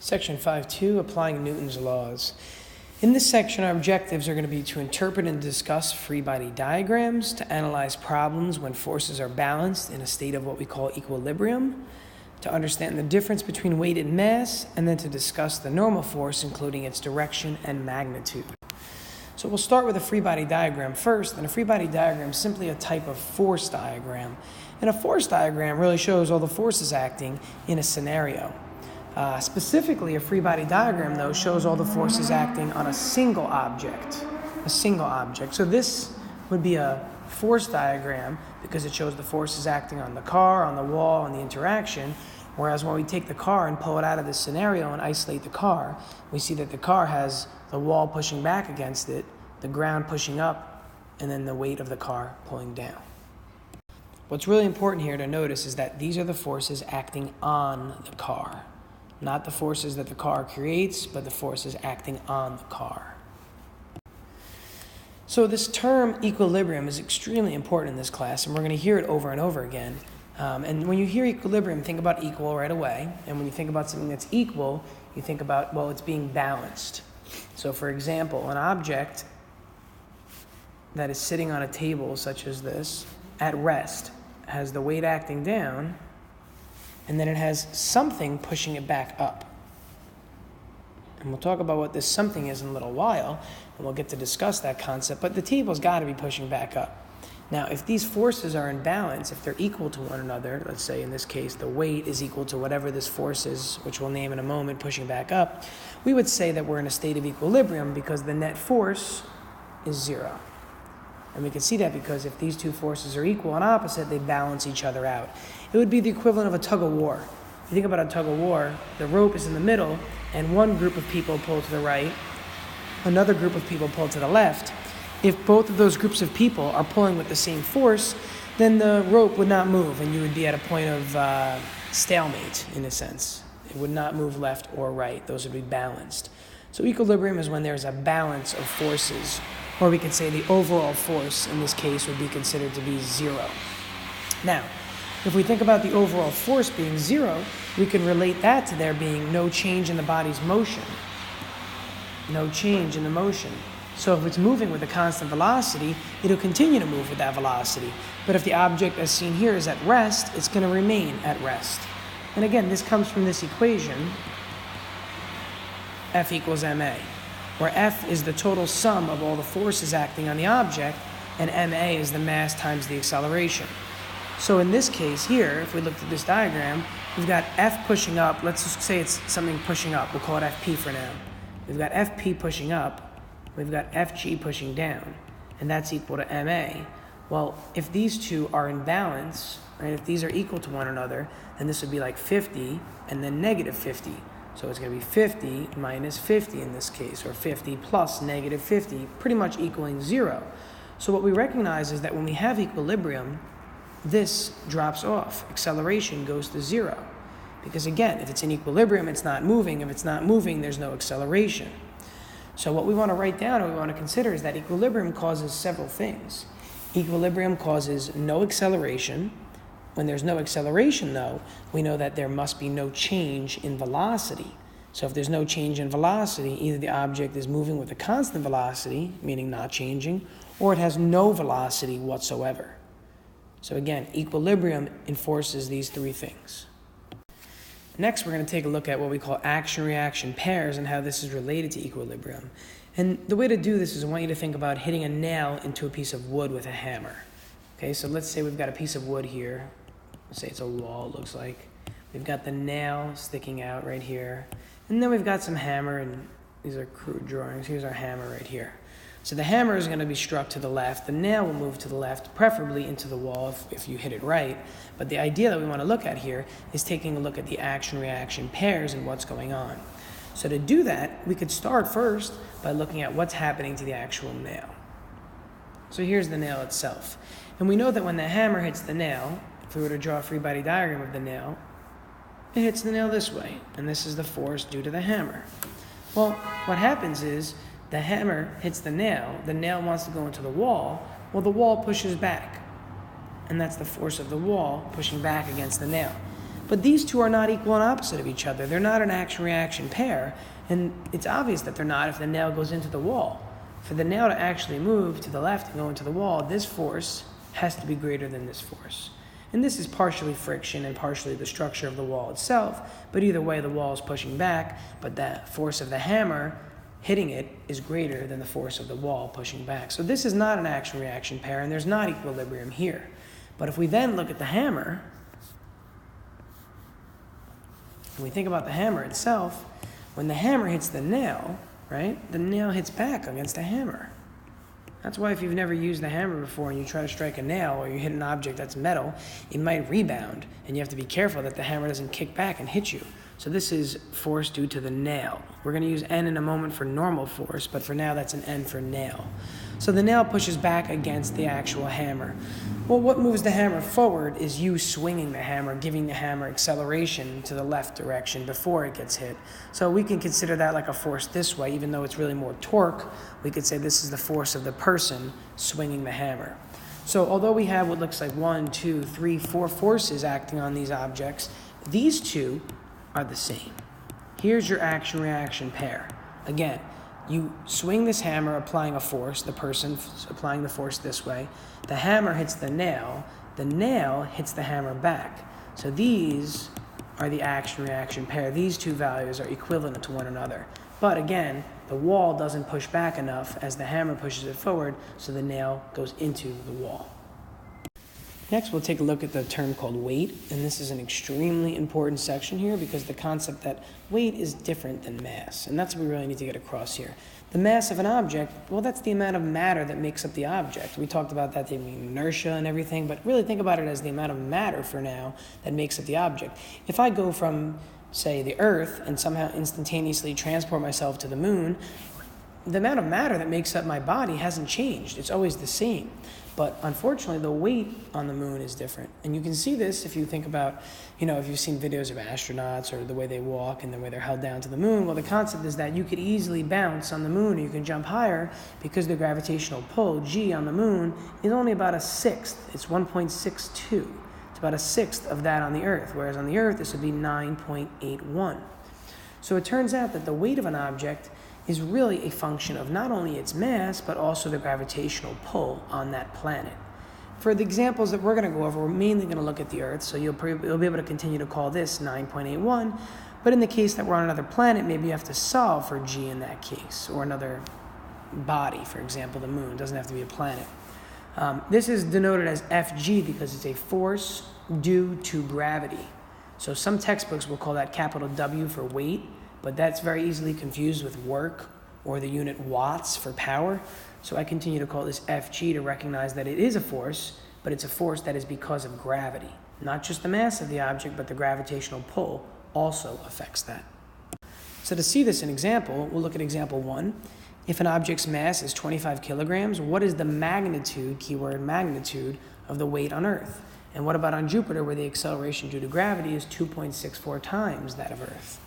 Section 5.2, Applying Newton's Laws. In this section, our objectives are going to be to interpret and discuss free body diagrams, to analyze problems when forces are balanced in a state of what we call equilibrium, to understand the difference between weight and mass, and then to discuss the normal force, including its direction and magnitude. So we'll start with a free body diagram first, and a free body diagram is simply a type of force diagram. And a force diagram really shows all the forces acting in a scenario. Specifically, a free body diagram, though, shows all the forces acting on a single object. So this would be a force diagram because it shows the forces acting on the car, on the wall, on the interaction. Whereas when we take the car and pull it out of this scenario and isolate the car, we see that the car has the wall pushing back against it, the ground pushing up, and then the weight of the car pulling down. What's really important here to notice is that these are the forces acting on the car. Not the forces that the car creates, but the forces acting on the car. So this term equilibrium is extremely important in this class, and we're going to hear it over and over again. And when you hear equilibrium, think about equal right away. And when you think about something that's equal, you think about, well, it's being balanced. So for example, an object that is sitting on a table such as this, at rest, has the weight acting down, and then it has something pushing it back up. And we'll talk about what this something is in a little while, and we'll get to discuss that concept, but the table's got to be pushing back up. Now, if these forces are in balance, if they're equal to one another, let's say in this case the weight is equal to whatever this force is, which we'll name in a moment, pushing back up, we would say that we're in a state of equilibrium because the net force is zero. And we can see that because if these two forces are equal and opposite, they balance each other out. It would be the equivalent of a tug of war. If you think about a tug of war, the rope is in the middle, and one group of people pull to the right, another group of people pull to the left. If both of those groups of people are pulling with the same force, then the rope would not move, and you would be at a point of stalemate, in a sense. It would not move left or right. Those would be balanced. So equilibrium is when there's a balance of forces, or we could say the overall force in this case would be considered to be zero. Now, if we think about the overall force being zero, we can relate that to there being no change in the body's motion. No change in the motion. So if it's moving with a constant velocity, it'll continue to move with that velocity. But if the object, as seen here, is at rest, it's going to remain at rest. And again, this comes from this equation, F equals ma, where F is the total sum of all the forces acting on the object, and ma is the mass times the acceleration. So in this case here, if we looked at this diagram, we've got F pushing up. Let's just say it's something pushing up. We'll call it Fp for now. We've got Fp pushing up. We've got Fg pushing down, and that's equal to ma. Well, if these two are in balance, right, if these are equal to one another, then this would be like 50 and then negative 50. So it's going to be 50 minus 50 in this case, or 50 plus negative 50, pretty much equaling zero. So what we recognize is that when we have equilibrium, this drops off. Acceleration goes to zero. Because again, if it's in equilibrium, it's not moving. If it's not moving, there's no acceleration. So what we want to write down or we want to consider is that equilibrium causes several things. Equilibrium causes no acceleration. When there's no acceleration, though, we know that there must be no change in velocity. So if there's no change in velocity, either the object is moving with a constant velocity, meaning not changing, or it has no velocity whatsoever. So again, equilibrium enforces these three things. Next, we're going to take a look at what we call action-reaction pairs and how this is related to equilibrium. And the way to do this is I want you to think about hitting a nail into a piece of wood with a hammer. Okay, so let's say we've got a piece of wood here. Let's say it's a wall, it looks like. We've got the nail sticking out right here. And then we've got some hammer, and these are crude drawings. Here's our hammer right here. So the hammer is going to be struck to the left. The nail will move to the left, preferably into the wall if you hit it right. But the idea that we want to look at here is taking a look at the action-reaction pairs and what's going on. So to do that, we could start first by looking at what's happening to the actual nail. So here's the nail itself. And we know that when the hammer hits the nail, if we were to draw a free body diagram of the nail, it hits the nail this way. And this is the force due to the hammer. Well, what happens is, the hammer hits the nail wants to go into the wall, well, the wall pushes back. And that's the force of the wall pushing back against the nail. But these two are not equal and opposite of each other. They're not an action-reaction pair, and it's obvious that they're not if the nail goes into the wall. For the nail to actually move to the left and go into the wall, this force has to be greater than this force. And this is partially friction and partially the structure of the wall itself, but either way the wall is pushing back, but the force of the hammer hitting it is greater than the force of the wall pushing back. So this is not an action-reaction pair, and there's not equilibrium here. But if we then look at the hammer, and we think about the hammer itself, when the hammer hits the nail, right, the nail hits back against the hammer. That's why if you've never used the hammer before and you try to strike a nail or you hit an object that's metal, it might rebound, and you have to be careful that the hammer doesn't kick back and hit you. So this is force due to the nail. We're going to use N in a moment for normal force, but for now that's an N for nail. So the nail pushes back against the actual hammer. Well, what moves the hammer forward is you swinging the hammer, giving the hammer acceleration to the left direction before it gets hit. So we can consider that like a force this way, even though it's really more torque. We could say this is the force of the person swinging the hammer. So although we have what looks like 1, 2, 3, 4 forces acting on these objects, these two are the same. Here's your action-reaction pair. Again, you swing this hammer applying a force, the person applying the force this way. The hammer hits the nail hits the hammer back. So these are the action-reaction pair. These two values are equivalent to one another. But again, the wall doesn't push back enough as the hammer pushes it forward, so the nail goes into the wall. Next, we'll take a look at the term called weight, and this is an extremely important section here because the concept that weight is different than mass, and that's what we really need to get across here. The mass of an object, well, that's the amount of matter that makes up the object. We talked about that, the inertia and everything, but really think about it as the amount of matter for now that makes up the object. If I go from, say, the Earth and somehow instantaneously transport myself to the moon, the amount of matter that makes up my body hasn't changed. It's always the same. But unfortunately, the weight on the moon is different. And you can see this if you think about, if you've seen videos of astronauts or the way they walk and the way they're held down to the moon. Well, the concept is that you could easily bounce on the moon or you can jump higher because the gravitational pull, G, on the moon is only about a sixth. It's 1.62. It's about a sixth of that on the Earth, whereas on the Earth, this would be 9.81. So it turns out that the weight of an object is really a function of not only its mass, but also the gravitational pull on that planet. For the examples that we're going to go over, we're mainly going to look at the Earth, so you'll be able to continue to call this 9.81, but in the case that we're on another planet, maybe you have to solve for G in that case, or another body, for example, the moon. It doesn't have to be a planet. This is denoted as Fg because it's a force due to gravity. So some textbooks will call that capital W for weight, but that's very easily confused with work or the unit watts for power. So I continue to call this Fg to recognize that it is a force, but it's a force that is because of gravity. Not just the mass of the object, but the gravitational pull also affects that. So to see this in example, we'll look at example 1. If an object's mass is 25 kilograms, what is the magnitude, keyword magnitude, of the weight on Earth? And what about on Jupiter, where the acceleration due to gravity is 2.64 times that of Earth?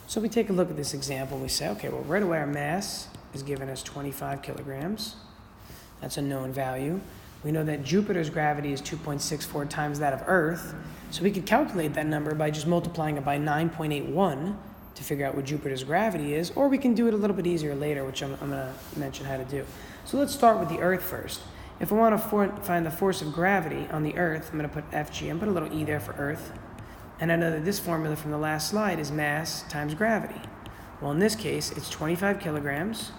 So we take a look at this example and we say, okay, well, right away our mass is given as 25 kilograms. That's a known value. We know that Jupiter's gravity is 2.64 times that of Earth. So we could calculate that number by just multiplying it by 9.81 to figure out what Jupiter's gravity is, or we can do it a little bit easier later, which I'm going to mention how to do. So let's start with the Earth first. If I want to find the force of gravity on the Earth, I'm going to put Fg and put a little E there for Earth. And I know that this formula from the last slide is mass times gravity. Well, in this case, it's 25 kilograms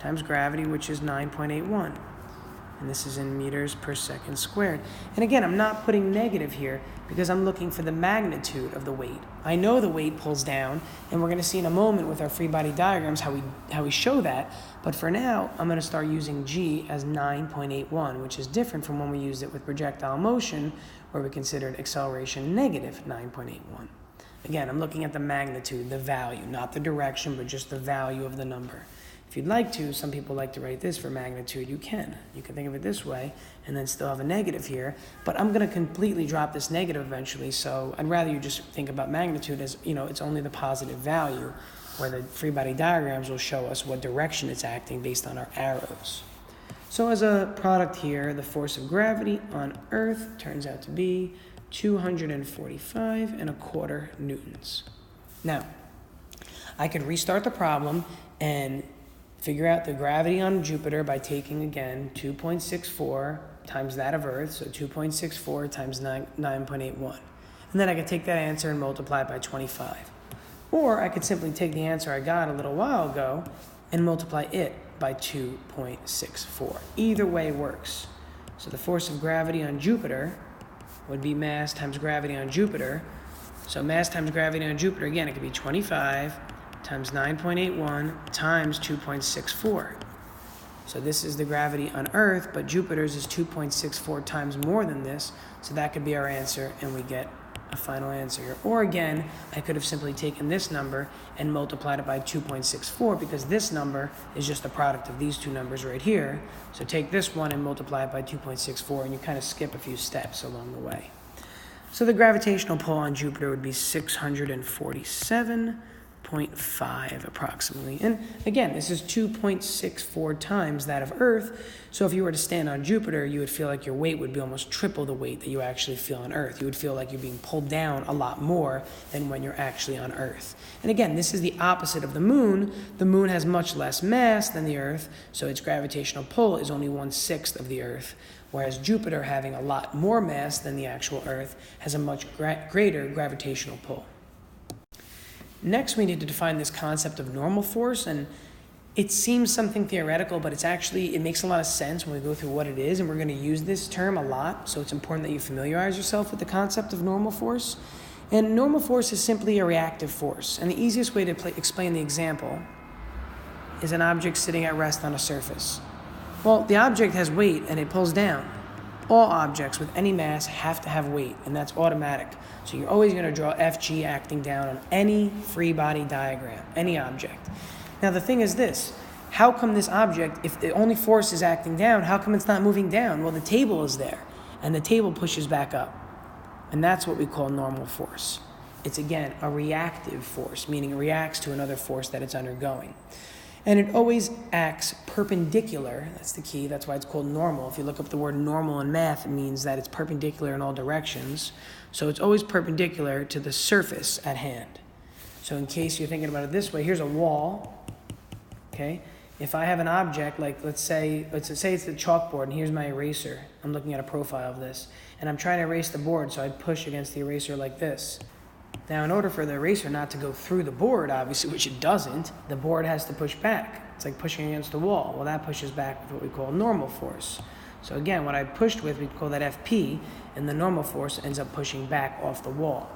times gravity, which is 9.81. And this is in meters per second squared. And again, I'm not putting negative here because I'm looking for the magnitude of the weight. I know the weight pulls down, and we're going to see in a moment with our free body diagrams how we show that. But for now, I'm going to start using G as 9.81, which is different from when we used it with projectile motion, where we considered acceleration negative 9.81. Again, I'm looking at the magnitude, the value, not the direction, but just the value of the number. If you'd like to, some people like to write this for magnitude, you can. You can think of it this way and then still have a negative here, but I'm going to completely drop this negative eventually, so I'd rather you just think about magnitude as, it's only the positive value, where the free body diagrams will show us what direction it's acting based on our arrows. So as a product here, the force of gravity on Earth turns out to be 245.25 newtons. Now, I could restart the problem and figure out the gravity on Jupiter by taking, again, 2.64 times that of Earth, so 2.64 times 9.81. And then I could take that answer and multiply it by 25. Or I could simply take the answer I got a little while ago and multiply it by 2.64. Either way works. So the force of gravity on Jupiter would be mass times gravity on Jupiter. So mass times gravity on Jupiter, again, it could be 25 times 9.81 times 2.64. So this is the gravity on Earth, but Jupiter's is 2.64 times more than this. So that could be our answer, and we get a final answer here. Or again, I could have simply taken this number and multiplied it by 2.64 because this number is just the product of these two numbers right here. So take this one and multiply it by 2.64, and you kind of skip a few steps along the way. So the gravitational pull on Jupiter would be 647.5 approximately. And again, this is 2.64 times that of Earth. So if you were to stand on Jupiter, you would feel like your weight would be almost triple the weight that you actually feel on Earth. You would feel like you're being pulled down a lot more than when you're actually on Earth. And again, this is the opposite of the moon. The moon has much less mass than the Earth, so its gravitational pull is only 1/6 of the Earth. Whereas Jupiter, having a lot more mass than the actual Earth, has a much greater gravitational pull. Next, we need to define this concept of normal force, and it seems something theoretical, but it makes a lot of sense when we go through what it is, and we're going to use this term a lot, so it's important that you familiarize yourself with the concept of normal force. And normal force is simply a reactive force, and the easiest way to explain the example is an object sitting at rest on a surface. Well, the object has weight, and it pulls down. All objects with any mass have to have weight, and that's automatic. So you're always going to draw FG acting down on any free body diagram, any object. Now the thing is this, how come this object, if the only force is acting down, how come it's not moving down? Well, the table is there, and the table pushes back up. And that's what we call normal force. It's, again, a reactive force, meaning it reacts to another force that it's undergoing. And it always acts perpendicular. That's the key. That's why it's called normal. If you look up the word normal in math, it means that it's perpendicular in all directions. So it's always perpendicular to the surface at hand. So in case you're thinking about it this way, here's a wall. Okay? If I have an object, like let's say it's the chalkboard, and here's my eraser. I'm looking at a profile of this. And I'm trying to erase the board, so I push against the eraser like this. Now, in order for the eraser not to go through the board, obviously, which it doesn't, the board has to push back. It's like pushing against the wall. Well, that pushes back with what we call normal force. So again, what I pushed with, we call that FP, and the normal force ends up pushing back off the wall.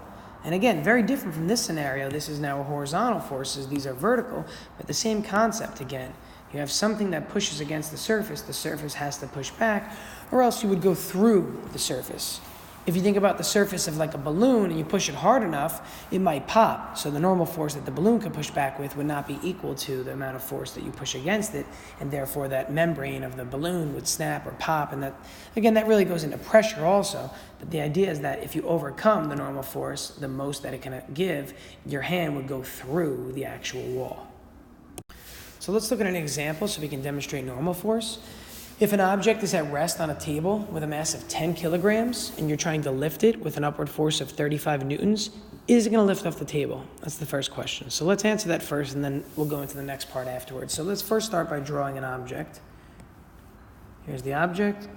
And again, very different from this scenario. This is now horizontal forces. These are vertical, but the same concept again. You have something that pushes against the surface has to push back, or else you would go through the surface. If you think about the surface of like a balloon and you push it hard enough, it might pop. So the normal force that the balloon could push back with would not be equal to the amount of force that you push against it, and therefore that membrane of the balloon would snap or pop. And that, again, that really goes into pressure also. But the idea is that if you overcome the normal force, the most that it can give, your hand would go through the actual wall. So let's look at an example so we can demonstrate normal force. If an object is at rest on a table with a mass of 10 kilograms and you're trying to lift it with an upward force of 35 newtons, is it going to lift off the table? That's the first question. So let's answer that first, and then we'll go into the next part afterwards. So let's first start by drawing an object. Here's the object.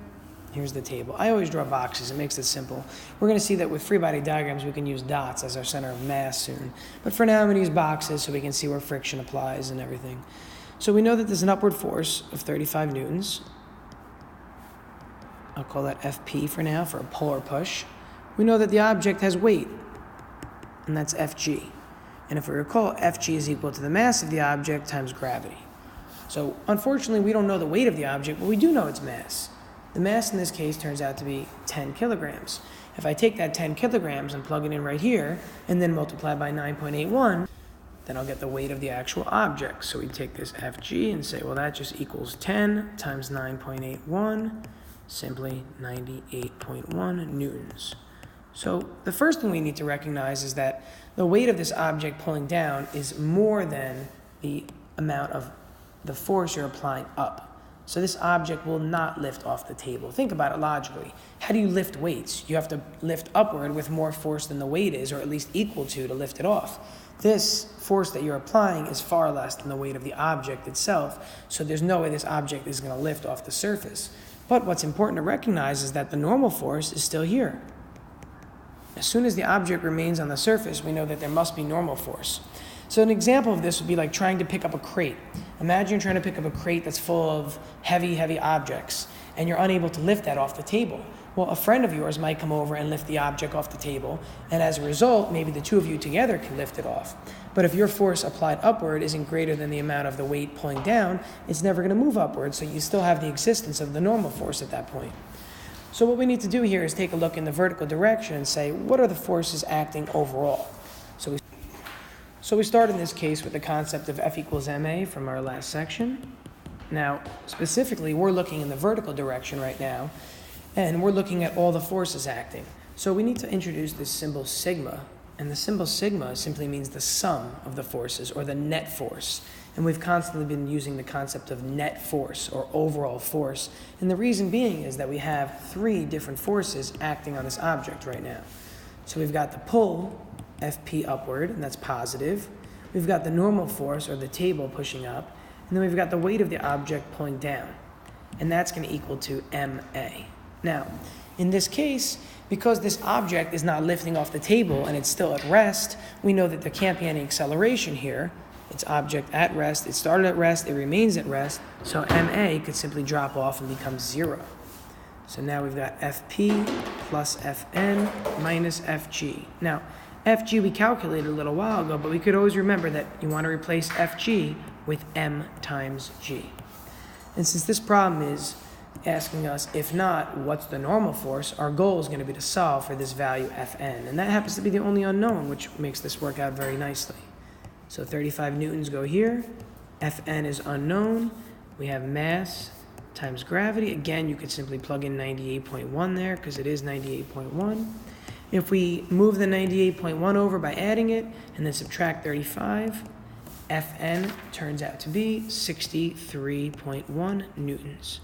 Here's the table. I always draw boxes. It makes it simple. We're going to see that with free body diagrams, we can use dots as our center of mass soon. But for now, I'm going to use boxes so we can see where friction applies and everything. So we know that there's an upward force of 35 newtons. I'll call that FP for now, for a pull or push. We know that the object has weight, and that's FG. And if we recall, FG is equal to the mass of the object times gravity. So unfortunately, we don't know the weight of the object, but we do know its mass. The mass in this case turns out to be 10 kilograms. If I take that 10 kilograms and plug it in right here, and then multiply by 9.81, then I'll get the weight of the actual object. So we take this FG and say, well, that just equals 10 times 9.81, simply 98.1 newtons. So the first thing we need to recognize is that the weight of this object pulling down is more than the amount of the force you're applying up. So this object will not lift off the table. Think about it logically. How do you lift weights? You have to lift upward with more force than the weight is, or at least equal to lift it off. This force that you're applying is far less than the weight of the object itself, so there's no way this object is going to lift off the surface. But what's important to recognize is that the normal force is still here. As soon as the object remains on the surface, we know that there must be normal force. So an example of this would be like trying to pick up a crate. Imagine trying to pick up a crate that's full of heavy objects, and you're unable to lift that off the table. Well, a friend of yours might come over and lift the object off the table, and as a result, maybe the two of you together can lift it off. But if your force applied upward isn't greater than the amount of the weight pulling down, it's never going to move upward, so you still have the existence of the normal force at that point. So what we need to do here is take a look in the vertical direction and say, what are the forces acting overall? So we start in this case with the concept of F equals ma from our last section. Now, specifically, we're looking in the vertical direction right now, and we're looking at all the forces acting. So we need to introduce this symbol sigma, and the symbol sigma simply means the sum of the forces, or the net force. And we've constantly been using the concept of net force, or overall force. And the reason being is that we have 3 different forces acting on this object right now. So we've got the pull, Fp upward, and that's positive. We've got the normal force, or the table, pushing up. And then we've got the weight of the object pulling down. And that's going to equal to ma. Now, in this case, because this object is not lifting off the table and it's still at rest, we know that there can't be any acceleration here. It's object at rest. It started at rest. It remains at rest. So ma could simply drop off and become 0. So now we've got Fp plus Fn minus Fg. Now, Fg we calculated a little while ago, but we could always remember that you want to replace Fg with m times g. And since this problem is asking us, if not, what's the normal force, our goal is going to be to solve for this value Fn. And that happens to be the only unknown, which makes this work out very nicely. So 35 newtons go here. Fn is unknown. We have mass times gravity. Again, you could simply plug in 98.1 there because it is 98.1. If we move the 98.1 over by adding it and then subtract 35, Fn turns out to be 63.1 newtons.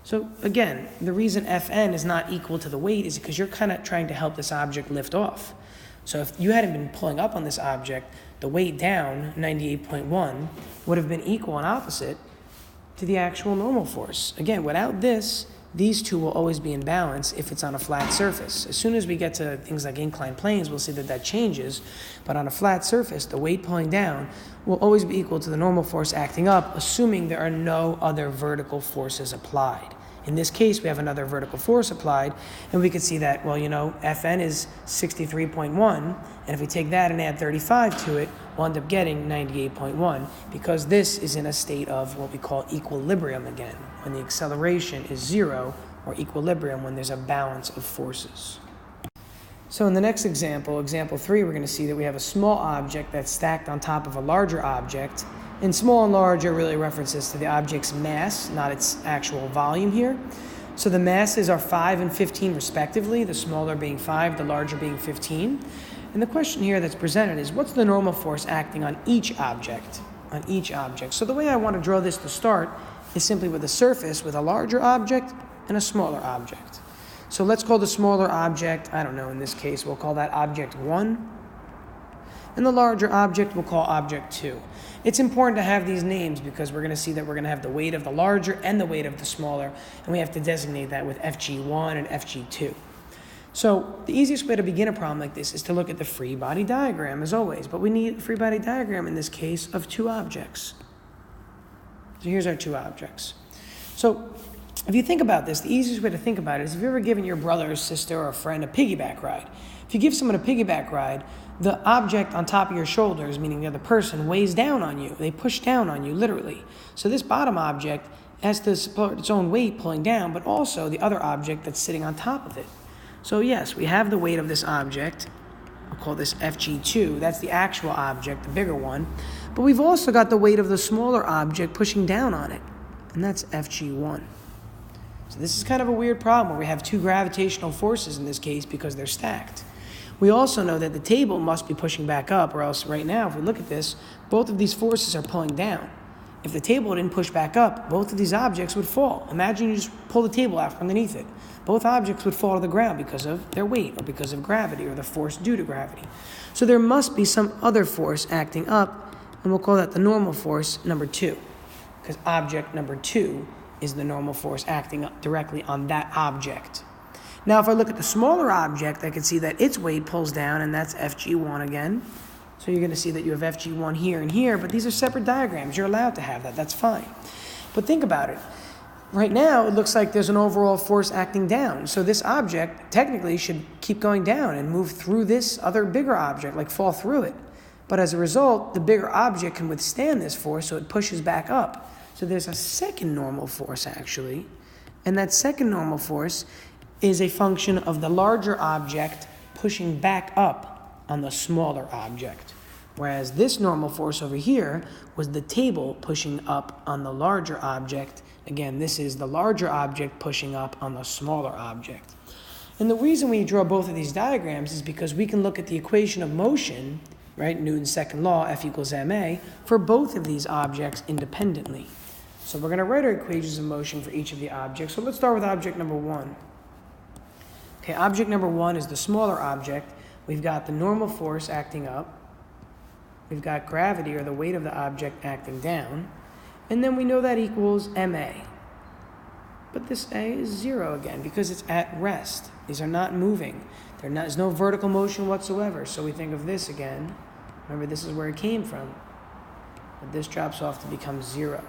So again, the reason Fn is not equal to the weight is because you're kind of trying to help this object lift off. So if you hadn't been pulling up on this object, the weight down, 98.1, would have been equal and opposite to the actual normal force. Again, without this, these two will always be in balance if it's on a flat surface. As soon as we get to things like inclined planes, we'll see that that changes. But on a flat surface, the weight pulling down will always be equal to the normal force acting up, assuming there are no other vertical forces applied. In this case, we have another vertical force applied, and we can see that, well, Fn is 63.1, and if we take that and add 35 to it, we'll end up getting 98.1, because this is in a state of what we call equilibrium again, when the acceleration is 0, or equilibrium when there's a balance of forces. So in the next example, example 3, we're going to see that we have a small object that's stacked on top of a larger object. And small and large are really references to the object's mass, not its actual volume here. So the masses are 5 and 15 respectively, the smaller being 5, the larger being 15. And the question here that's presented is, what's the normal force acting on each object? So the way I want to draw this to start is simply with a surface with a larger object and a smaller object. So let's call the smaller object, I don't know, in this case, we'll call that object 1. And the larger object we'll call object 2. It's important to have these names because we're going to see that we're going to have the weight of the larger and the weight of the smaller, and we have to designate that with Fg1 and Fg2. So the easiest way to begin a problem like this is to look at the free body diagram, as always, but we need a free body diagram in this case of 2 objects. So here's our 2 objects. So if you think about this, the easiest way to think about it is if you've ever given your brother or sister or a friend a piggyback ride. If you give someone a piggyback ride, the object on top of your shoulders, meaning the other person, weighs down on you. They push down on you, literally. So this bottom object has to support its own weight pulling down, but also the other object that's sitting on top of it. So yes, we have the weight of this object. I'll call this Fg2. That's the actual object, the bigger one. But we've also got the weight of the smaller object pushing down on it, and that's Fg1. So this is kind of a weird problem where we have 2 gravitational forces in this case because they're stacked. We also know that the table must be pushing back up, or else right now, if we look at this, both of these forces are pulling down. if the table didn't push back up, both of these objects would fall. Imagine you just pull the table out from underneath it. Both objects would fall to the ground because of their weight or because of gravity or the force due to gravity. So there must be some other force acting up, and we'll call that the normal force number 2, because object number 2 is the normal force acting up directly on that object. Now, if I look at the smaller object, I can see that its weight pulls down, and that's Fg1 again. So you're going to see that you have Fg1 here and here, but these are separate diagrams. You're allowed to have that. That's fine. But think about it. Right now, it looks like there's an overall force acting down. So this object technically should keep going down and move through this other bigger object, like fall through it. But as a result, the bigger object can withstand this force, so it pushes back up. So there's a second normal force, actually. And that second normal force is a function of the larger object pushing back up on the smaller object. Whereas this normal force over here was the table pushing up on the larger object. Again, this is the larger object pushing up on the smaller object. And the reason we draw both of these diagrams is because we can look at the equation of motion, right, Newton's second law, F equals ma, for both of these objects independently. So we're going to write our equations of motion for each of the objects. So let's start with object number 1. Okay, object number 1 is the smaller object. We've got the normal force acting up. We've got gravity, or the weight of the object, acting down. And then we know that equals ma. But this a is 0 again because it's at rest. These are not moving. There's no vertical motion whatsoever. So we think of this again. Remember, this is where it came from. But this drops off to become 0.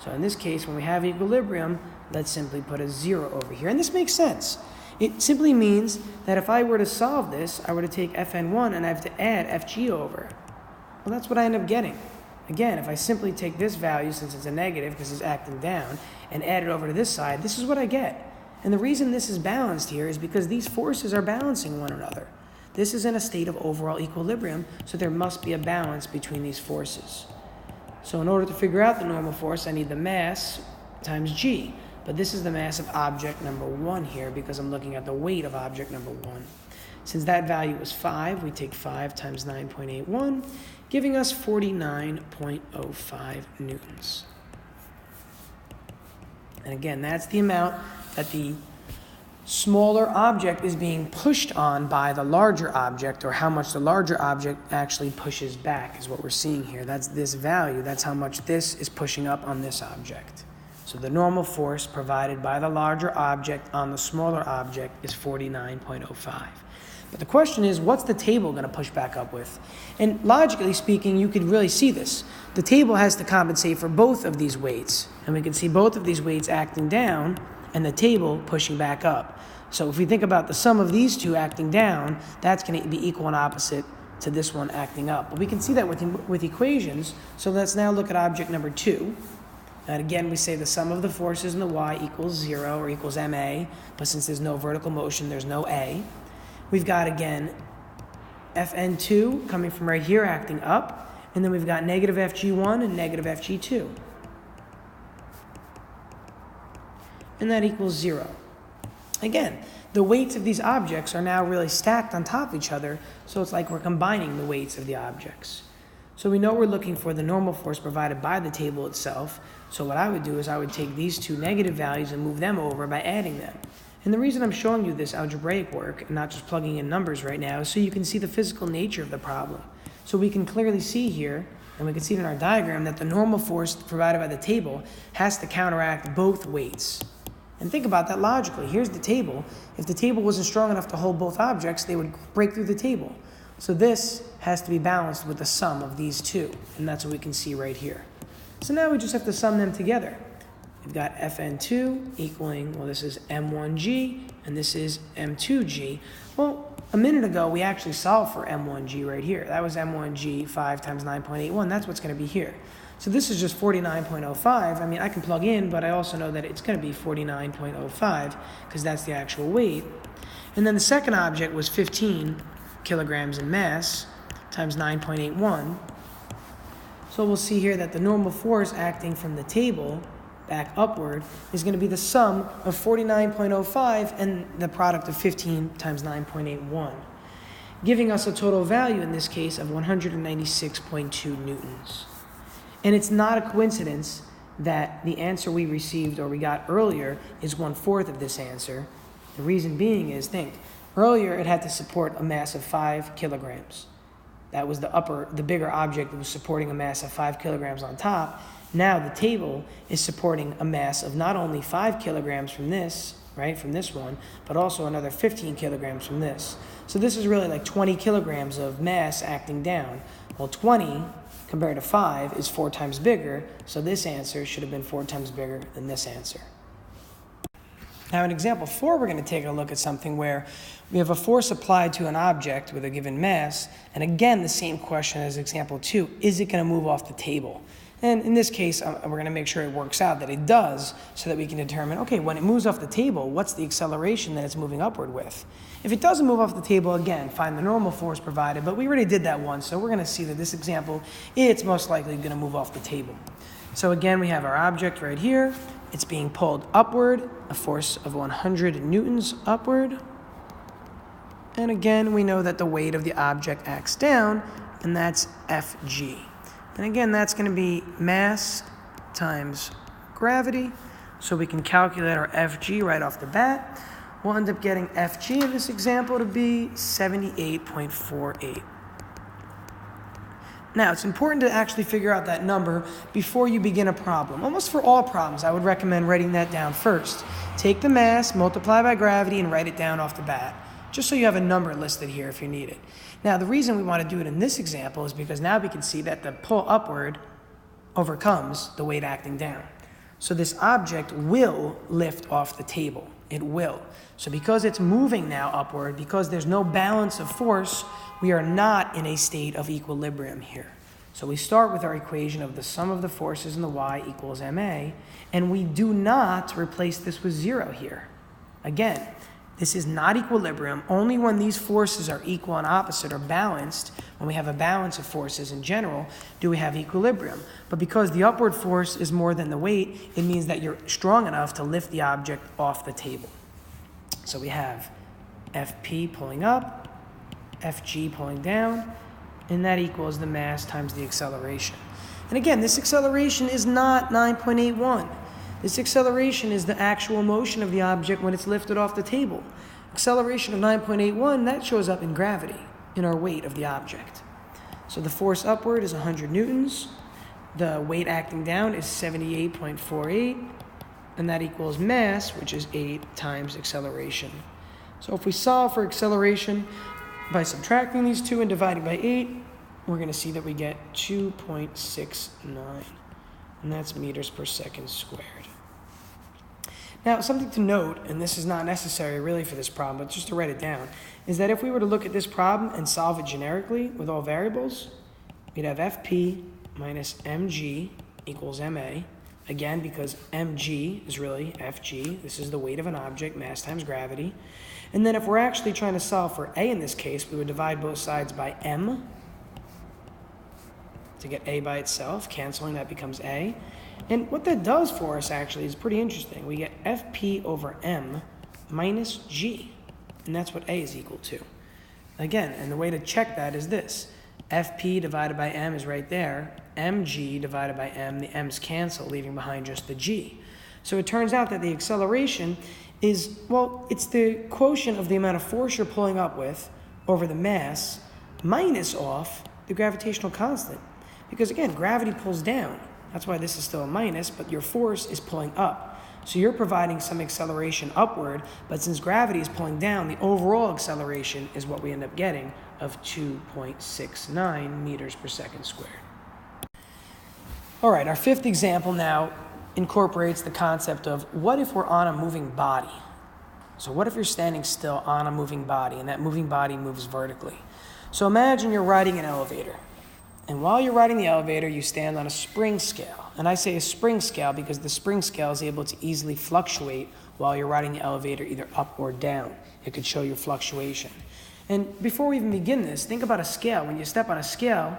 So in this case, when we have equilibrium, let's simply put a 0 over here. And this makes sense. It simply means that if I were to solve this, I were to take Fn1 and I have to add Fg over. Well, that's what I end up getting. Again, if I simply take this value, since it's a negative because it's acting down, and add it over to this side, this is what I get. And the reason this is balanced here is because these forces are balancing one another. This is in a state of overall equilibrium, so there must be a balance between these forces. So in order to figure out the normal force, I need the mass times g. But this is the mass of object number 1 here because I'm looking at the weight of object number 1. Since that value is 5, we take 5 times 9.81, giving us 49.05 newtons. And again, that's the amount that the smaller object is being pushed on by the larger object, or how much the larger object actually pushes back is what we're seeing here. That's this value. That's how much this is pushing up on this object. So the normal force provided by the larger object on the smaller object is 49.05. But the question is, what's the table going to push back up with? And logically speaking, you could really see this. The table has to compensate for both of these weights. And we can see both of these weights acting down and the table pushing back up. So if we think about the sum of these two acting down, that's going to be equal and opposite to this one acting up. But we can see that with equations. So let's now look at object number 2. And again, we say the sum of the forces in the y equals 0 or equals ma. But since there's no vertical motion, there's no a. We've got, again, Fn2 coming from right here acting up, and then we've got negative Fg1 and negative Fg2. And that equals 0. Again, the weights of these objects are now really stacked on top of each other, so it's like we're combining the weights of the objects. So we know we're looking for the normal force provided by the table itself, so what I would do is I would take these two negative values and move them over by adding them. And the reason I'm showing you this algebraic work and not just plugging in numbers right now is so you can see the physical nature of the problem. So we can clearly see here, and we can see it in our diagram, that the normal force provided by the table has to counteract both weights. And think about that logically. Here's the table. If the table wasn't strong enough to hold both objects, they would break through the table. So this has to be balanced with the sum of these two, and that's what we can see right here. So now we just have to sum them together. We've got Fn2 equaling, well, this is M1G, and this is M2G. Well, a minute ago, we actually solved for M1G right here. That was M1G, 5 times 9.81. That's what's going to be here. So this is just 49.05. I mean, I can plug in, but I also know that it's going to be 49.05 because that's the actual weight. And then the second object was 15 kilograms in mass times 9.81. So we'll see here that the normal force acting from the table back upward is going to be the sum of 49.05 and the product of 15 times 9.81, giving us a total value in this case of 196.2 newtons. And it's not a coincidence that the answer we received or we got earlier is 1/4 of this answer. The reason being is, earlier it had to support a mass of 5 kilograms. That was the bigger object that was supporting a mass of 5 kilograms on top. Now the table is supporting a mass of not only 5 kilograms from this, right, from this one, but also another 15 kilograms from this. So this is really like 20 kilograms of mass acting down. Well, 20 compared to 5 is 4 times bigger, so this answer should have been 4 times bigger than this answer. Now in example 4, we're going to take a look at something where we have a force applied to an object with a given mass, and again the same question as example 2, is it going to move off the table? And in this case, we're going to make sure it works out that it does, so that we can determine, okay, when it moves off the table, what's the acceleration that it's moving upward with? If it doesn't move off the table, again, find the normal force provided, but we already did that once, so we're going to see that this example, it's most likely going to move off the table. So again, we have our object right here. It's being pulled upward, a force of 100 newtons upward. And again, we know that the weight of the object acts down, and that's Fg. And again, that's going to be mass times gravity. So we can calculate our Fg right off the bat. We'll end up getting Fg in this example to be 78.48. Now, it's important to actually figure out that number before you begin a problem. Almost for all problems, I would recommend writing that down first. Take the mass, multiply by gravity, and write it down off the bat, just so you have a number listed here if you need it. Now, the reason we want to do it in this example is because now we can see that the pull upward overcomes the weight acting down. So this object will lift off the table. It will. So because it's moving now upward, because there's no balance of force, we are not in a state of equilibrium here. So we start with our equation of the sum of the forces in the y equals ma, and we do not replace this with 0 here. Again, this is not equilibrium. Only when these forces are equal and opposite or balanced, when we have a balance of forces in general, do we have equilibrium. But because the upward force is more than the weight, it means that you're strong enough to lift the object off the table. So we have Fp pulling up, Fg pulling down, and that equals the mass times the acceleration. And again, this acceleration is not 9.81. This acceleration is the actual motion of the object when it's lifted off the table. Acceleration of 9.81, that shows up in gravity, in our weight of the object. So the force upward is 100 newtons. The weight acting down is 78.48, and that equals mass, which is 8 times acceleration. So if we solve for acceleration by subtracting these two and dividing by 8, we're going to see that we get 2.69, and that's meters per second squared. Now, something to note, and this is not necessary really for this problem, but just to write it down, is that if we were to look at this problem and solve it generically with all variables, we'd have Fp minus mg equals ma, again, because mg is really Fg. This is the weight of an object, mass times gravity. And then if we're actually trying to solve for a in this case, we would divide both sides by m to get a by itself. Canceling, that becomes a. And what that does for us actually is pretty interesting. We get Fp over m minus g, and that's what a is equal to. Again, and the way to check that is this. Fp divided by m is right there. Mg divided by m, the m's cancel, leaving behind just the g. So it turns out that the acceleration is, well, it's the quotient of the amount of force you're pulling up with over the mass minus off the gravitational constant. Because again, gravity pulls down. That's why this is still a minus, but your force is pulling up. So you're providing some acceleration upward, but since gravity is pulling down, the overall acceleration is what we end up getting of 2.69 meters per second squared. All right, our fifth example now incorporates the concept of what if we're on a moving body? So what if you're standing still on a moving body and that moving body moves vertically? So imagine you're riding an elevator. And while you're riding the elevator, you stand on a spring scale. And I say a spring scale because the spring scale is able to easily fluctuate while you're riding the elevator either up or down. It could show your fluctuation. And before we even begin this, think about a scale. When you step on a scale,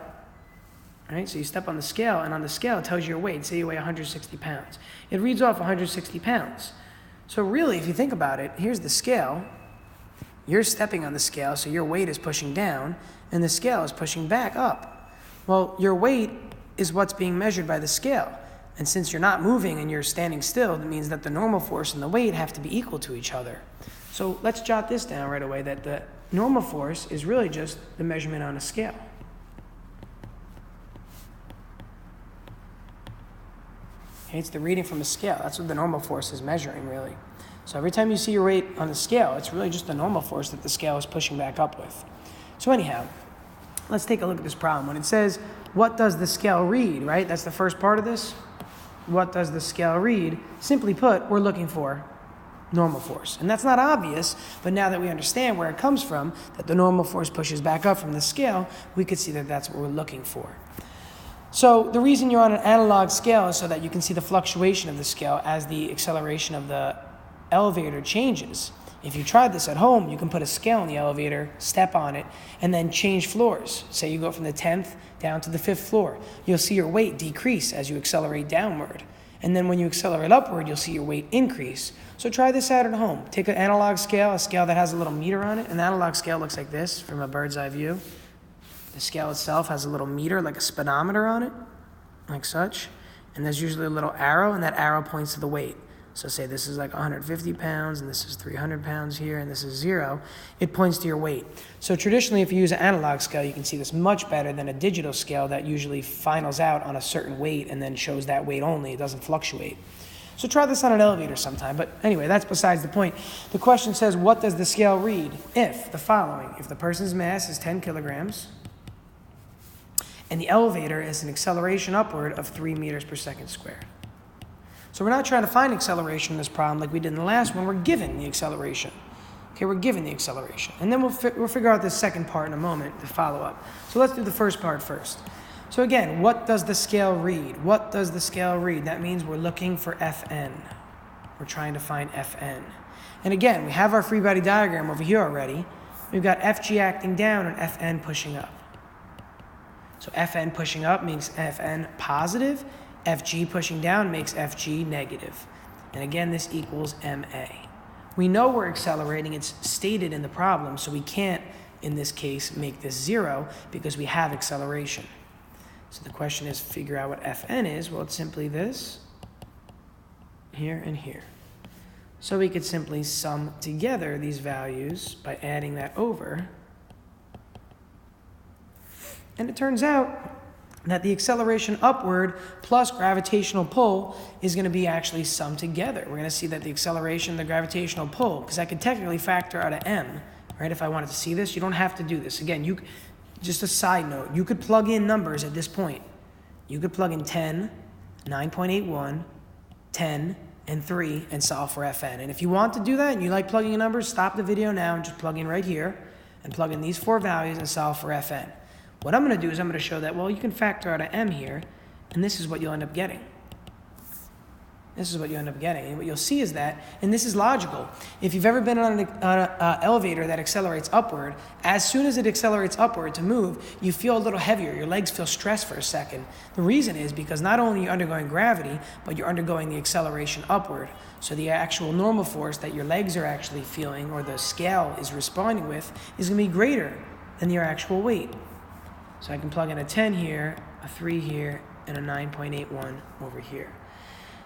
right? So you step on the scale, and on the scale it tells you your weight. Say you weigh 160 pounds. It reads off 160 pounds. So really, if you think about it, here's the scale. You're stepping on the scale, so your weight is pushing down, and the scale is pushing back up. Well, your weight is what's being measured by the scale. And since you're not moving and you're standing still, that means that the normal force and the weight have to be equal to each other. So let's jot this down right away, that the normal force is really just the measurement on a scale. Okay, it's the reading from a scale. That's what the normal force is measuring, really. So every time you see your weight on the scale, it's really just the normal force that the scale is pushing back up with. So anyhow, let's take a look at this problem. When it says, what does the scale read, right? That's the first part of this. What does the scale read? Simply put, we're looking for normal force. And that's not obvious, but now that we understand where it comes from, that the normal force pushes back up from the scale, we could see that that's what we're looking for. So the reason you're on an analog scale is so that you can see the fluctuation of the scale as the acceleration of the elevator changes. If you tried this at home, you can put a scale in the elevator, step on it, and then change floors. Say you go from the 10th down to the 5th floor. You'll see your weight decrease as you accelerate downward. And then when you accelerate upward, you'll see your weight increase. So try this out at home. Take an analog scale, a scale that has a little meter on it. An analog scale looks like this from a bird's eye view. The scale itself has a little meter, like a speedometer on it, like such. And there's usually a little arrow, and that arrow points to the weight. So say this is like 150 pounds, and this is 300 pounds here, and this is 0. It points to your weight. So traditionally, if you use an analog scale, you can see this much better than a digital scale that usually finals out on a certain weight and then shows that weight only. It doesn't fluctuate. So try this on an elevator sometime. But anyway, that's besides the point. The question says, what does the scale read if the following? If the person's mass is 10 kilograms, and the elevator is an acceleration upward of 3 meters per second squared. So we're not trying to find acceleration in this problem like we did in the last one. We're given the acceleration. Okay, we're given the acceleration. And then we'll figure out the second part in a moment to follow up. So let's do the first part first. So again, what does the scale read? What does the scale read? That means we're looking for Fn. We're trying to find Fn. And again, we have our free body diagram over here already. We've got Fg acting down and Fn pushing up. So Fn pushing up makes Fn positive. Fg pushing down makes Fg negative. And again, this equals ma. We know we're accelerating. It's stated in the problem, so we can't, in this case, make this 0 because we have acceleration. So the question is, figure out what Fn is. Well, it's simply this, here and here. So we could simply sum together these values by adding that over. And it turns out that the acceleration upward plus gravitational pull is going to be actually summed together. We're going to see that the acceleration, the gravitational pull, because I could technically factor out an m, right? If I wanted to see this, you don't have to do this. Again, just a side note, you could plug in numbers at this point. You could plug in 10, 9.81, 10, and 3 and solve for Fn. And if you want to do that and you like plugging in numbers, stop the video now and just plug in right here and plug in these 4 values and solve for Fn. What I'm going to do is I'm going to show that, well, you can factor out an m here, and this is what you'll end up getting. This is what you end up getting. And what you'll see is that, and this is logical, if you've ever been on an elevator that accelerates upward, as soon as it accelerates upward to move, you feel a little heavier. Your legs feel stressed for a second. The reason is because not only are you undergoing gravity, but you're undergoing the acceleration upward. So the actual normal force that your legs are actually feeling, or the scale is responding with, is going to be greater than your actual weight. So I can plug in a 10 here, a 3 here, and a 9.81 over here.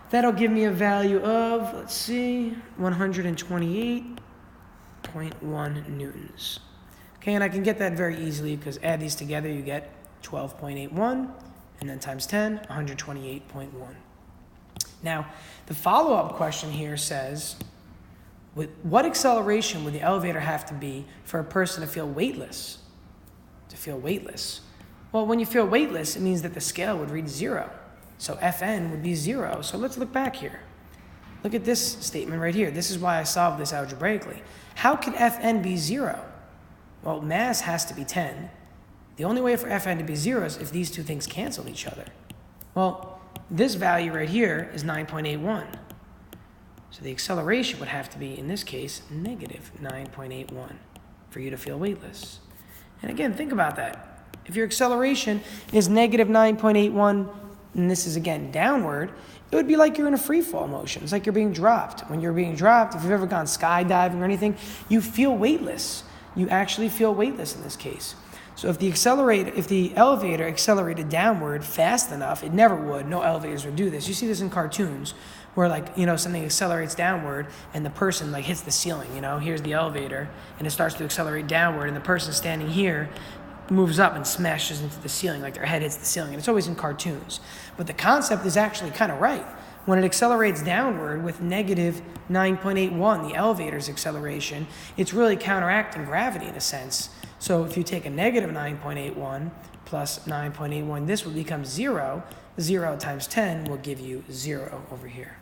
That'll give me a value of, let's see, 128.1 newtons. Okay, and I can get that very easily because add these together, you get 12.81, and then times 10, 128.1. Now, the follow-up question here says, what acceleration would the elevator have to be for a person to feel weightless? Well, when you feel weightless, it means that the scale would read 0. So Fn would be 0. So let's look back here. Look at this statement right here. This is why I solved this algebraically. How can Fn be 0? Well, mass has to be 10. The only way for Fn to be 0 is if these two things cancel each other. Well, this value right here is 9.81. So the acceleration would have to be, in this case, negative 9.81 for you to feel weightless. And again, think about that. If your acceleration is negative 9.81, and this is again downward, it would be like you're in a free fall motion. It's like you're being dropped. When you're being dropped, if you've ever gone skydiving or anything, you feel weightless. You actually feel weightless in this case. So if the elevator accelerated downward fast enough, it never would. No elevators would do this. You see this in cartoons where, like, you know, something accelerates downward and the person, like, hits the ceiling. You know, here's the elevator and it starts to accelerate downward and the person standing here moves up and smashes into the ceiling, like their head hits the ceiling. And it's always in cartoons. But the concept is actually kind of right. When it accelerates downward with negative 9.81, the elevator's acceleration, it's really counteracting gravity in a sense. So if you take a negative 9.81 plus 9.81, this will become 0. 0 times 10 will give you 0 over here.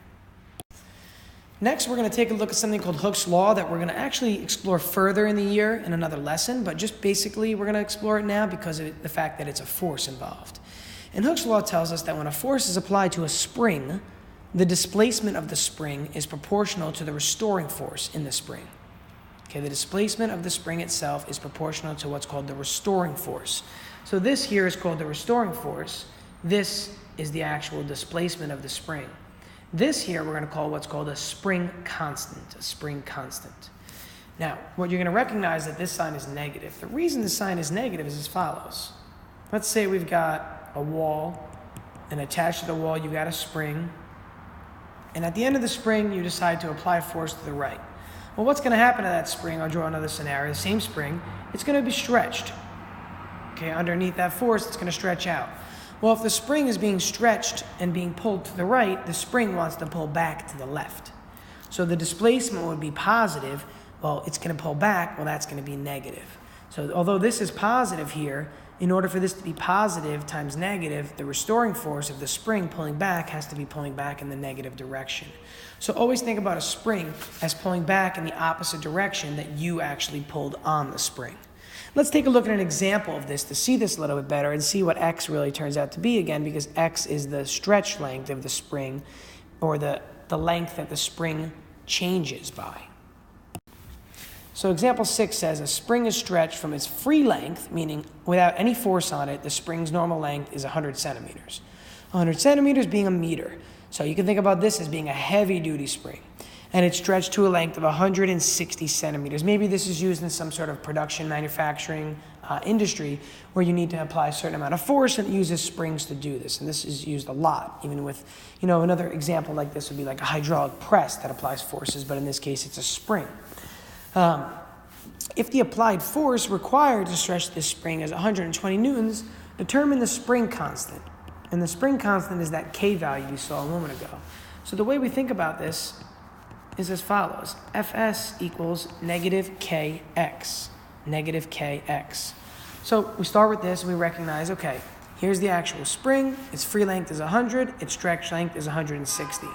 Next, we're going to take a look at something called Hooke's law that we're going to actually explore further in the year in another lesson, but just basically we're going to explore it now because of the fact that it's a force involved. And Hooke's law tells us that when a force is applied to a spring, the displacement of the spring is proportional to the restoring force in the spring. Okay, the displacement of the spring itself is proportional to what's called the restoring force. So this here is called the restoring force. This is the actual displacement of the spring. This here we're going to call what's called a spring constant, Now, what you're going to recognize that this sign is negative. The reason this sign is negative is as follows. Let's say we've got a wall, and attached to the wall you've got a spring, and at the end of the spring you decide to apply force to the right. Well, what's going to happen to that spring? I'll draw another scenario. The same spring, it's going to be stretched. Okay, underneath that force, it's going to stretch out. Well, if the spring is being stretched and being pulled to the right, the spring wants to pull back to the left. So the displacement would be positive. Well, it's going to pull back. Well, that's going to be negative. So although this is positive here, in order for this to be positive times negative, the restoring force of the spring pulling back has to be pulling back in the negative direction. So always think about a spring as pulling back in the opposite direction that you actually pulled on the spring. Let's take a look at an example of this to see this a little bit better and see what x really turns out to be again, because x is the stretch length of the spring, or the length that the spring changes by. So example 6 says a spring is stretched from its free length, meaning without any force on it, the spring's normal length is 100 centimeters. 100 centimeters being a meter. So you can think about this as being a heavy-duty spring. And it's stretched to a length of 160 centimeters. Maybe this is used in some sort of production manufacturing industry where you need to apply a certain amount of force and it uses springs to do this. And this is used a lot, even with, you know, another example like this would be like a hydraulic press that applies forces, but in this case it's a spring. If the applied force required to stretch this spring is 120 newtons, determine the spring constant. And the spring constant is that K value you saw a moment ago. So the way we think about this is as follows. Fs equals negative Kx. Negative Kx. So we start with this and we recognize, okay, here's the actual spring. Its free length is 100. Its stretch length is 160. So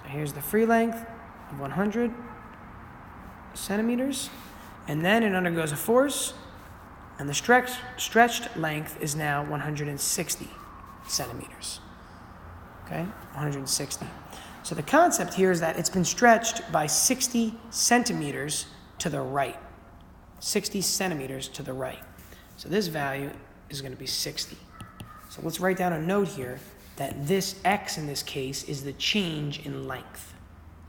here's the free length of 100 centimeters. And then it undergoes a force. And the stretched length is now 160 centimeters. Okay, 160. So the concept here is that it's been stretched by 60 centimeters to the right. 60 centimeters to the right. So this value is going to be 60. So let's write down a note here that this x in this case is the change in length.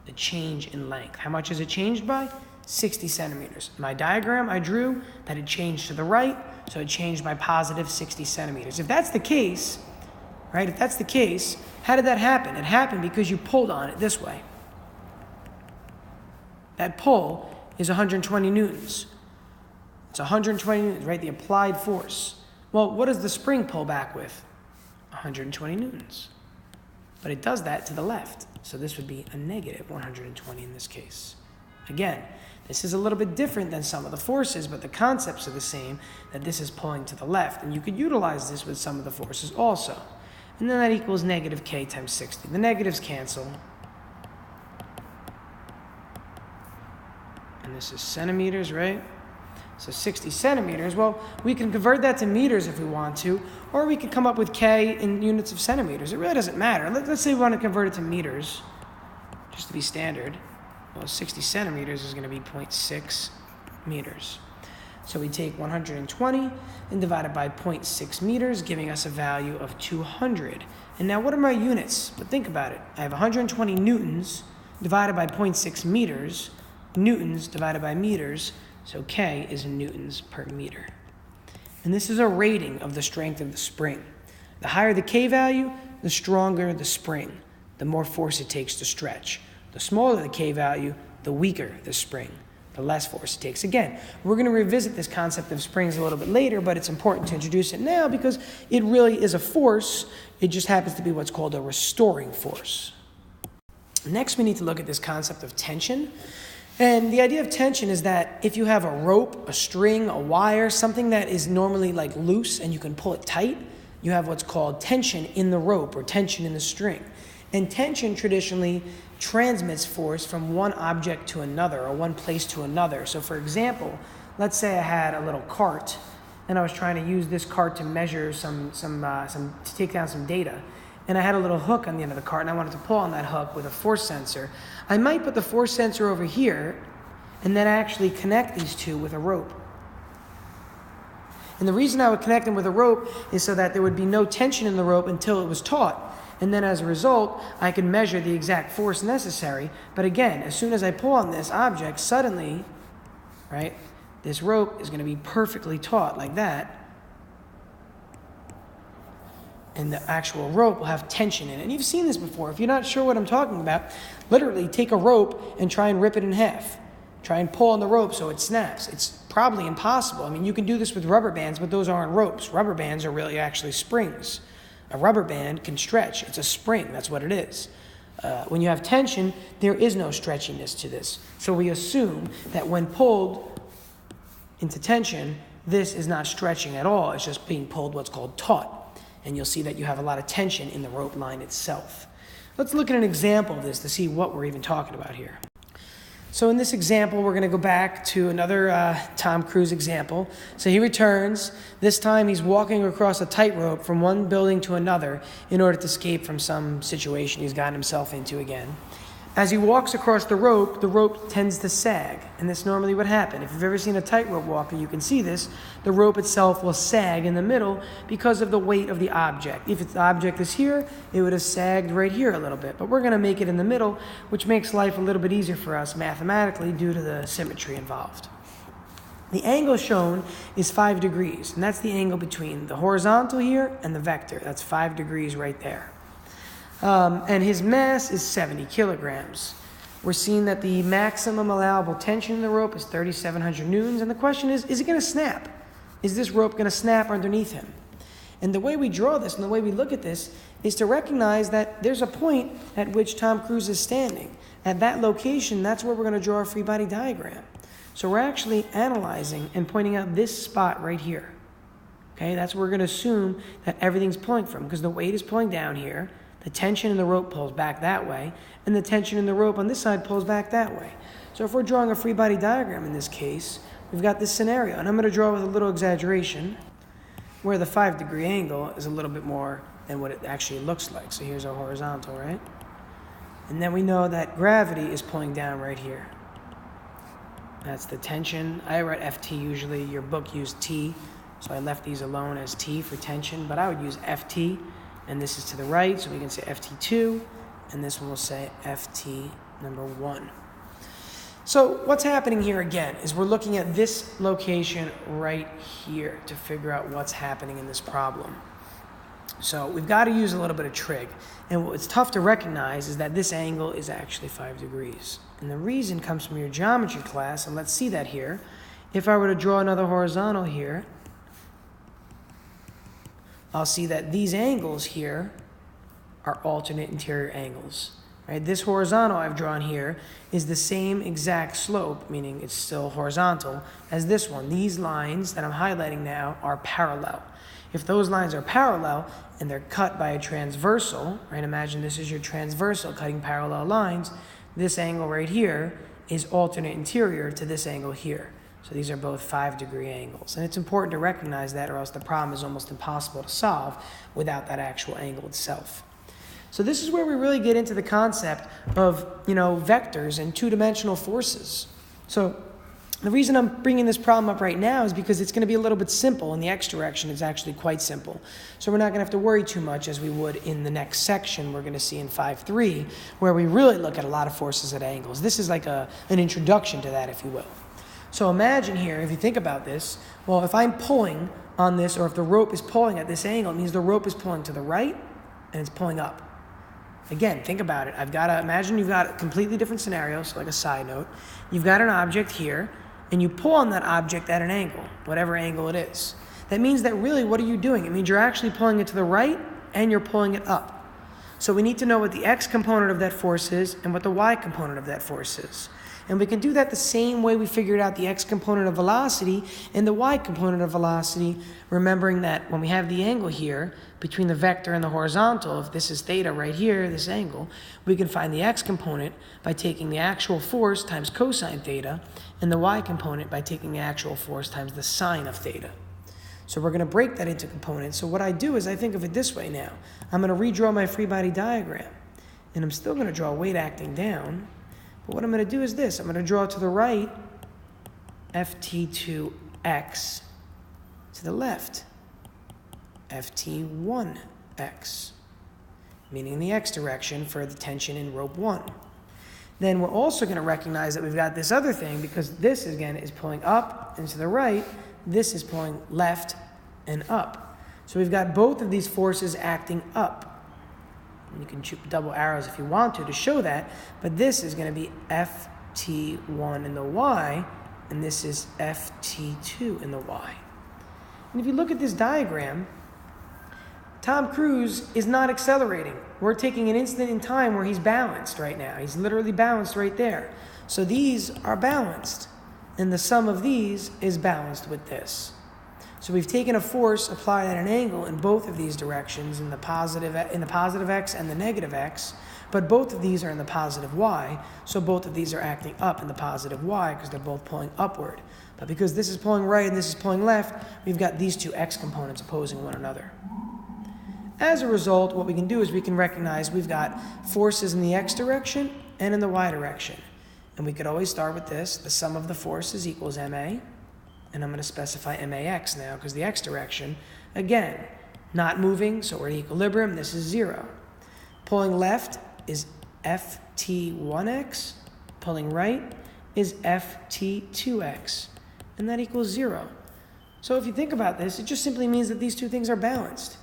The change in length. How much is it changed by? 60 centimeters. In my diagram, I drew that it changed to the right, so it changed by positive 60 centimeters. If that's the case, right, if that's the case, how did that happen? It happened because you pulled on it this way. That pull is 120 newtons. It's 120 newtons, right? The applied force. Well, what does the spring pull back with? 120 newtons. But it does that to the left. So this would be a negative 120 in this case. Again, this is a little bit different than some of the forces, but the concepts are the same, that this is pulling to the left. And you could utilize this with some of the forces also. And then that equals negative K times 60. The negatives cancel. And this is centimeters, right? So 60 centimeters. Well, we can convert that to meters if we want to, or we can come up with K in units of centimeters. It really doesn't matter. Let's say we want to convert it to meters, just to be standard. Well, 60 centimeters is going to be 0.6 meters. So we take 120 and divide it by 0.6 meters, giving us a value of 200. And now what are my units? But think about it. I have 120 newtons divided by 0.6 meters, newtons divided by meters, so K is newtons per meter. And this is a rating of the strength of the spring. The higher the K value, the stronger the spring, the more force it takes to stretch. The smaller the K value, the weaker the spring, the less force it takes. Again, we're going to revisit this concept of springs a little bit later, but it's important to introduce it now because it really is a force. It just happens to be what's called a restoring force. Next, we need to look at this concept of tension. And the idea of tension is that if you have a rope, a string, a wire, something that is normally like loose and you can pull it tight, you have what's called tension in the rope or tension in the string. And tension traditionally transmits force from one object to another or one place to another. So for example, let's say I had a little cart and I was trying to use this cart to measure to take down some data. And I had a little hook on the end of the cart and I wanted to pull on that hook with a force sensor. I might put the force sensor over here and then actually connect these two with a rope. And the reason I would connect them with a rope is so that there would be no tension in the rope until it was taut. And then as a result, I could measure the exact force necessary. But again, as soon as I pull on this object, suddenly, right, this rope is going to be perfectly taut like that. And the actual rope will have tension in it. And you've seen this before. If you're not sure what I'm talking about, literally take a rope and try and rip it in half. Try and pull on the rope so it snaps. It's probably impossible. I mean, you can do this with rubber bands, but those aren't ropes. Rubber bands are really actually springs. A rubber band can stretch. It's a spring. That's what it is. When you have tension, there is no stretchiness to this. So we assume that when pulled into tension, this is not stretching at all. It's just being pulled what's called taut. And you'll see that you have a lot of tension in the rope line itself. Let's look at an example of this to see what we're even talking about here. So in this example, we're going to go back to another Tom Cruise example. So he returns. This time he's walking across a tightrope from one building to another in order to escape from some situation he's gotten himself into again. As he walks across the rope tends to sag. And this normally would happen. If you've ever seen a tightrope walker, you can see this. The rope itself will sag in the middle because of the weight of the object. If the object is here, it would have sagged right here a little bit. But we're going to make it in the middle, which makes life a little bit easier for us mathematically due to the symmetry involved. The angle shown is 5 degrees. And that's the angle between the horizontal here and the vector. That's 5 degrees right there. And his mass is 70 kilograms. We're seeing that the maximum allowable tension in the rope is 3,700 newtons. And the question is it going to snap? Is this rope going to snap underneath him? And the way we draw this and the way we look at this is to recognize that there's a point at which Tom Cruise is standing. At that location, that's where we're going to draw a free body diagram. So we're actually analyzing and pointing out this spot right here. Okay, that's where we're going to assume that everything's pulling from because the weight is pulling down here. The tension in the rope pulls back that way, and the tension in the rope on this side pulls back that way. So if we're drawing a free body diagram in this case, we've got this scenario, and I'm going to draw with a little exaggeration where the 5 degree angle is a little bit more than what it actually looks like. So here's our horizontal, right? And then we know that gravity is pulling down right here. That's the tension. I write FT usually. Your book used T, so I left these alone as T for tension, but I would use FT. And this is to the right, so we can say FT2, and this one will say FT number 1. So what's happening here again is we're looking at this location right here to figure out what's happening in this problem. So we've got to use a little bit of trig. And what's tough to recognize is that this angle is actually 5 degrees. And the reason comes from your geometry class, and let's see that here. If I were to draw another horizontal here, I'll see that these angles here are alternate interior angles. Right? This horizontal I've drawn here is the same exact slope, meaning it's still horizontal, as this one. These lines that I'm highlighting now are parallel. If those lines are parallel and they're cut by a transversal, right? Imagine this is your transversal cutting parallel lines. This angle right here is alternate interior to this angle here. So these are both 5 degree angles. And it's important to recognize that or else the problem is almost impossible to solve without that actual angle itself. So this is where we really get into the concept of, vectors and two-dimensional forces. So the reason I'm bringing this problem up right now is because it's going to be a little bit simple. In the x direction, it's actually quite simple. So we're not going to have to worry too much as we would in the next section we're going to see in 5.3, where we really look at a lot of forces at angles. This is like an introduction to that, if you will. So imagine here, if you think about this, well, if I'm pulling on this, or if the rope is pulling at this angle, it means the rope is pulling to the right and it's pulling up. Again, think about it. Imagine you've got a completely different scenario, so like a side note. You've got an object here, and you pull on that object at an angle, whatever angle it is. That means that really, what are you doing? It means you're actually pulling it to the right, and you're pulling it up. So we need to know what the x component of that force is and what the y component of that force is. And we can do that the same way we figured out the x component of velocity and the y component of velocity, remembering that when we have the angle here between the vector and the horizontal, if this is theta right here, this angle, we can find the x component by taking the actual force times cosine theta, and the y component by taking the actual force times the sine of theta. So we're going to break that into components. So what I do is I think of it this way now. I'm going to redraw my free body diagram, and I'm still going to draw weight acting down. But what I'm going to do is this. I'm going to draw to the right Ft2x, to the left Ft1x, meaning in the x direction for the tension in rope 1. Then we're also going to recognize that we've got this other thing, because this, again, is pulling up and to the right. This is pulling left and up. So we've got both of these forces acting up. And you can shoot double arrows if you want to show that, but this is going to be Ft1 in the y, and this is Ft2 in the y. And if you look at this diagram, Tom Cruise is not accelerating. We're taking an instant in time where he's balanced right now. He's literally balanced right there. So these are balanced, and the sum of these is balanced with this. So we've taken a force applied at an angle in both of these directions, in the positive x and the negative x, but both of these are in the positive y, so both of these are acting up in the positive y because they're both pulling upward. But because this is pulling right and this is pulling left, we've got these two x components opposing one another. As a result, what we can do is we can recognize we've got forces in the x direction and in the y direction. And we could always start with this. The sum of the forces equals ma. And I'm going to specify max now because the x direction, again, not moving, so we're at equilibrium. This is 0. Pulling left is ft1x. Pulling right is ft2x. And that equals 0. So if you think about this, it just simply means that these two things are balanced.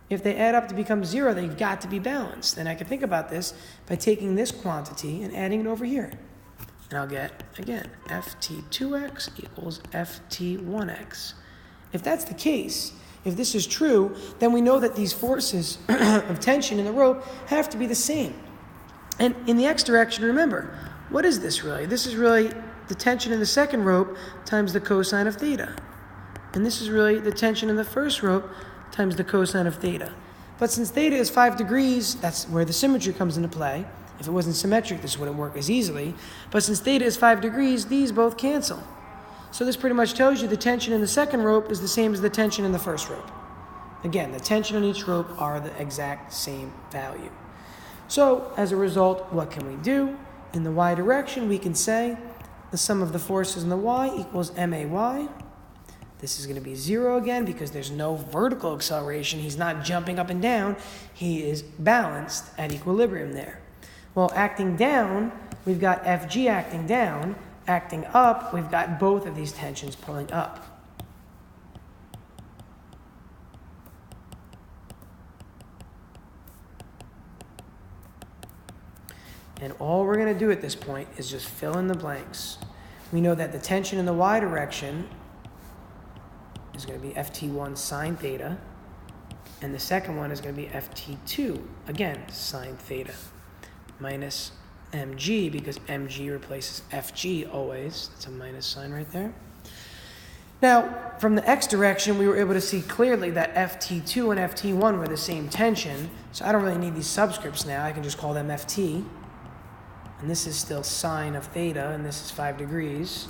If they add up to become 0, they've got to be balanced. And I can think about this by taking this quantity and adding it over here. And I'll get, again, ft2x equals ft1x. If that's the case, if this is true, then we know that these forces of tension in the rope have to be the same. And in the x direction, remember, what is this really? This is really the tension in the second rope times the cosine of theta. And this is really the tension in the first rope times the cosine of theta. But since theta is 5 degrees, that's where the symmetry comes into play. If it wasn't symmetric, this wouldn't work as easily. But since theta is 5 degrees, these both cancel. So this pretty much tells you the tension in the second rope is the same as the tension in the first rope. Again, the tension on each rope are the exact same value. So as a result, what can we do? In the y direction, we can say the sum of the forces in the y equals may. This is going to be 0 again because there's no vertical acceleration. He's not jumping up and down. He is balanced at equilibrium there. Well, acting down, we've got Fg acting down. Acting up, we've got both of these tensions pulling up. And all we're going to do at this point is just fill in the blanks. We know that the tension in the y direction is going to be Ft1 sine theta, and the second one is going to be Ft2, again, sine theta, minus mg, because mg replaces Fg always. That's a minus sign right there. Now, from the x direction, we were able to see clearly that Ft2 and Ft1 were the same tension, so I don't really need these subscripts now. I can just call them Ft. And this is still sine of theta, and this is 5 degrees.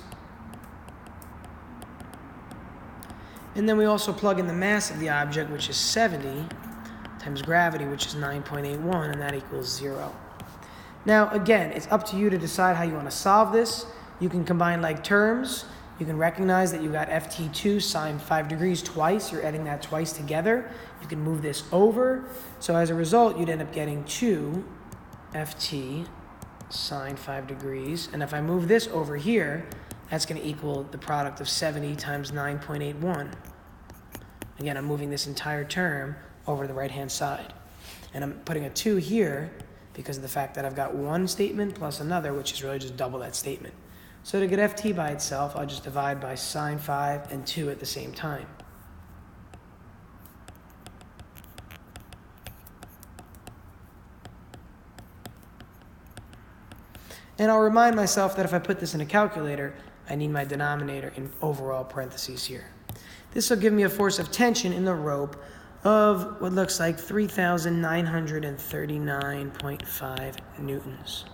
And then we also plug in the mass of the object, which is 70, times gravity, which is 9.81, and that equals 0. Now, again, it's up to you to decide how you want to solve this. You can combine like terms. You can recognize that you got Ft2 sine 5 degrees twice. You're adding that twice together. You can move this over. So as a result, you'd end up getting 2 Ft sine 5 degrees. And if I move this over here, that's going to equal the product of 70 times 9.81. Again, I'm moving this entire term over to the right-hand side. And I'm putting a 2 here because of the fact that I've got one statement plus another, which is really just double that statement. So to get ft by itself, I'll just divide by sine 5 and 2 at the same time. And I'll remind myself that if I put this in a calculator, I need my denominator in overall parentheses here. This will give me a force of tension in the rope of what looks like 3,939.5 newtons.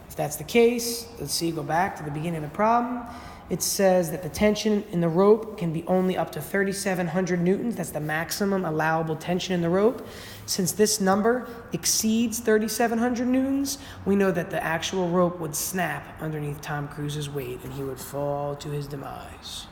If that's the case, let's see, go back to the beginning of the problem. It says that the tension in the rope can be only up to 3,700 newtons. That's the maximum allowable tension in the rope. Since this number exceeds 3,700 newtons, we know that the actual rope would snap underneath Tom Cruise's weight and he would fall to his demise.